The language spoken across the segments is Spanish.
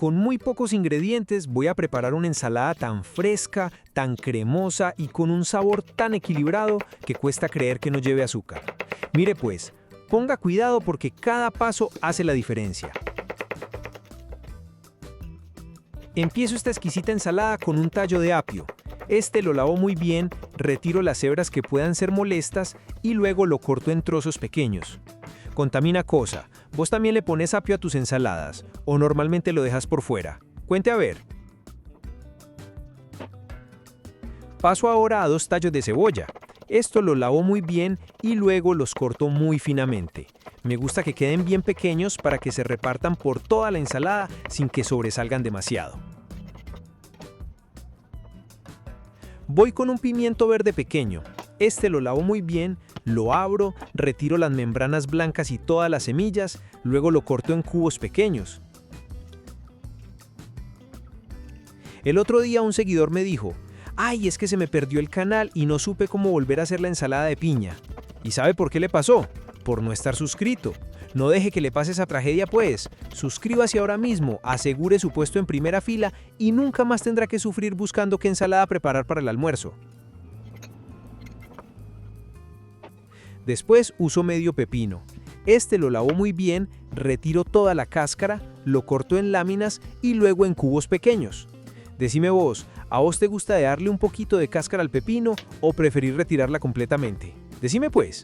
con muy pocos ingredientes voy a preparar una ensalada tan fresca, tan cremosa y con un sabor tan equilibrado que cuesta creer que no lleve azúcar. Mire pues, ponga cuidado porque cada paso hace la diferencia. Empiezo esta exquisita ensalada con un tallo de apio. Este lo lavo muy bien, retiro las hebras que puedan ser molestas y luego lo corto en trozos pequeños. Contamina cosa, ¿vos también le pones apio a tus ensaladas o normalmente lo dejas por fuera? Cuente a ver. Paso ahora a 2 tallos de cebolla. Esto lo lavo muy bien y luego los corto muy finamente. Me gusta que queden bien pequeños para que se repartan por toda la ensalada sin que sobresalgan demasiado. Voy con un pimiento verde pequeño. Este lo lavo muy bien, lo abro, retiro las membranas blancas y todas las semillas, luego lo corto en cubos pequeños. El otro día un seguidor me dijo: ¡ay, es que se me perdió el canal y no supe cómo volver a hacer la ensalada de piña! ¿Y sabe por qué le pasó? Por no estar suscrito. No deje que le pase esa tragedia pues. Suscríbase ahora mismo, asegure su puesto en primera fila y nunca más tendrá que sufrir buscando qué ensalada preparar para el almuerzo. Después uso medio pepino. Este lo lavo muy bien, retiro toda la cáscara, lo corto en láminas y luego en cubos pequeños. Decime vos, ¿a vos te gusta darle un poquito de cáscara al pepino o preferir retirarla completamente? Decime pues.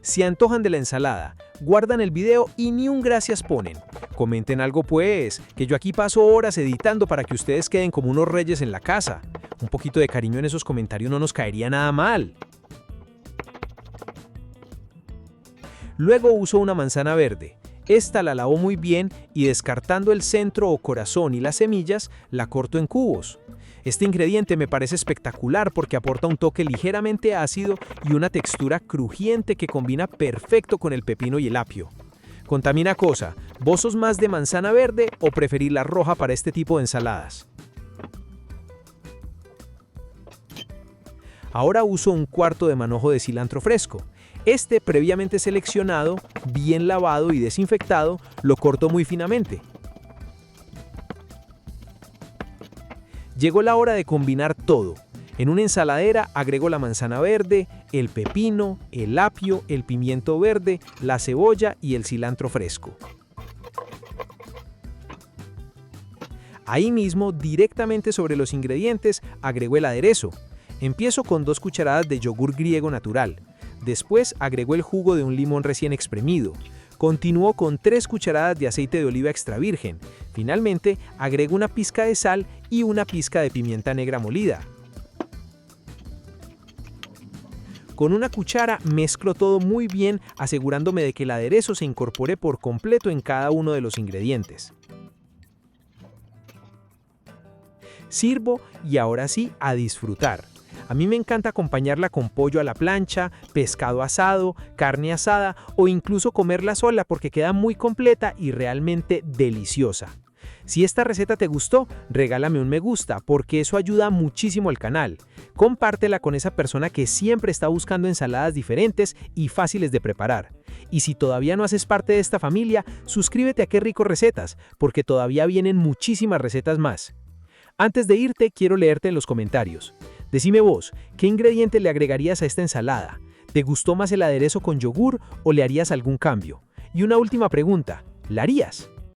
Si antojan de la ensalada, guardan el video y ni un gracias ponen. Comenten algo pues, que yo aquí paso horas editando para que ustedes queden como unos reyes en la casa. Un poquito de cariño en esos comentarios no nos caería nada mal. Luego uso una manzana verde. Esta la lavo muy bien y descartando el centro o corazón y las semillas, la corto en cubos. Este ingrediente me parece espectacular porque aporta un toque ligeramente ácido y una textura crujiente que combina perfecto con el pepino y el apio. Contamina cosa, ¿vos sos más de manzana verde o preferís la roja para este tipo de ensaladas? Ahora uso un cuarto de manojo de cilantro fresco. Este previamente seleccionado, bien lavado y desinfectado, lo corto muy finamente. Llegó la hora de combinar todo. En una ensaladera agrego la manzana verde, el pepino, el apio, el pimiento verde, la cebolla y el cilantro fresco. Ahí mismo, directamente sobre los ingredientes, agrego el aderezo. Empiezo con 2 cucharadas de yogur griego natural. Después agrego el jugo de un limón recién exprimido. Continúo con 3 cucharadas de aceite de oliva extra virgen. Finalmente, agrego una pizca de sal y una pizca de pimienta negra molida. Con una cuchara mezclo todo muy bien, asegurándome de que el aderezo se incorpore por completo en cada uno de los ingredientes. Sirvo y ahora sí, a disfrutar. A mí me encanta acompañarla con pollo a la plancha, pescado asado, carne asada o incluso comerla sola porque queda muy completa y realmente deliciosa. Si esta receta te gustó, regálame un me gusta porque eso ayuda muchísimo al canal. Compártela con esa persona que siempre está buscando ensaladas diferentes y fáciles de preparar. Y si todavía no haces parte de esta familia, suscríbete a Qué Rico Recetas porque todavía vienen muchísimas recetas más. Antes de irte, quiero leerte en los comentarios. Decime vos, ¿qué ingrediente le agregarías a esta ensalada? ¿Te gustó más el aderezo con yogur o le harías algún cambio? Y una última pregunta, ¿la harías?